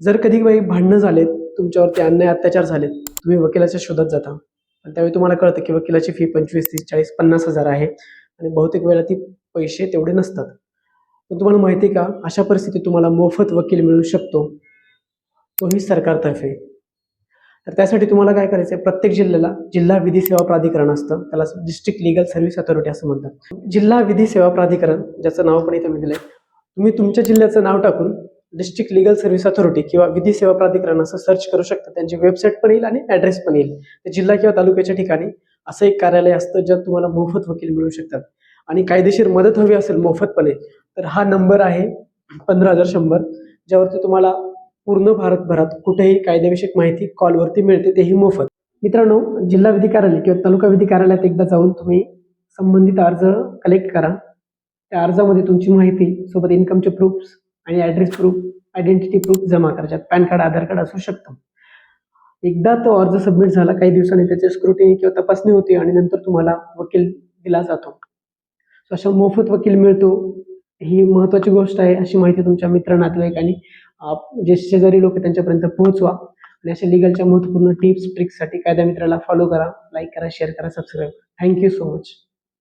जर कधी काही भांडणं झालेत, तुमच्यावरती अन्याय अत्याचार झालेत, तुम्ही वकिलाच्या शोधात जाता. पण त्यावेळी तुम्हाला कळतं की वकिलाची फी 25, 30, 40, 50,000 आहे आणि बहुतेक वेळा ती पैसे तेवढे नसतात. पण तुम्हाला माहिती आहे का, अशा परिस्थितीत तुम्हाला मोफत वकील मिळू शकतो, तोही सरकारतर्फे. तर त्यासाठी तुम्हाला काय करायचं आहे, प्रत्येक जिल्ह्याला जिल्हा विधी सेवा प्राधिकरण असतं, त्याला डिस्ट्रिक्ट लीगल सर्व्हिस अथॉरिटी असं म्हणतात. जिल्हा विधी सेवा प्राधिकरण, ज्याचं नाव पण इथे मी दिलंय, तुम्ही तुमच्या जिल्ह्याचं नाव टाकून डिस्ट्रिक्ट लीगल सर्व्हिस अथॉरिटी किंवा विधी सेवा प्राधिकरण असं सर्च करू शकता. त्यांची वेबसाईट पण येईल आणि ॲड्रेस पण येईल. जिल्हा किंवा तालुक्याच्या ठिकाणी असं एक कार्यालय असतं, ज्यात तुम्हाला मोफत वकील मिळू शकतात. आणि कायदेशीर मदत हवी असेल मोफतपणे, तर हा नंबर आहे 15,100, ज्यावरती तुम्हाला पूर्ण भारतभरात कुठेही कायदेविषयक माहिती कॉलवरती मिळते, तेही मोफत. मित्रांनो, जिल्हा विधी कार्यालय किंवा तालुका विधी कार्यालयात एकदा जाऊन तुम्ही संबंधित अर्ज कलेक्ट करा. त्या अर्जामध्ये तुमची माहिती सोबत इन्कमचे प्रूफ्स आणि ॲड्रेस प्रूफ, आयडेंटिटी प्रूफ जमा करा, ज्यात पॅन कार्ड, आधार कार्ड असू शकतं. एकदा तो अर्ज सबमिट झाला, काही दिवसांनी त्याची स्क्रुटिनी किंवा तपासणी होते आणि नंतर तुम्हाला वकील दिला जातो. अशा मोफत वकील मिळतो, ही महत्त्वाची गोष्ट आहे. अशी माहिती तुमच्या मित्र, नातेवाईक आणि जे शेजारी लोक त्यांच्यापर्यंत पोहोचवा. आणि अशा लिगलच्या महत्त्वपूर्ण टिप्स, ट्रिक्ससाठी कायदा मित्राला फॉलो करा, लाईक करा, शेअर करा, सबस्क्राईब. Thank you so much.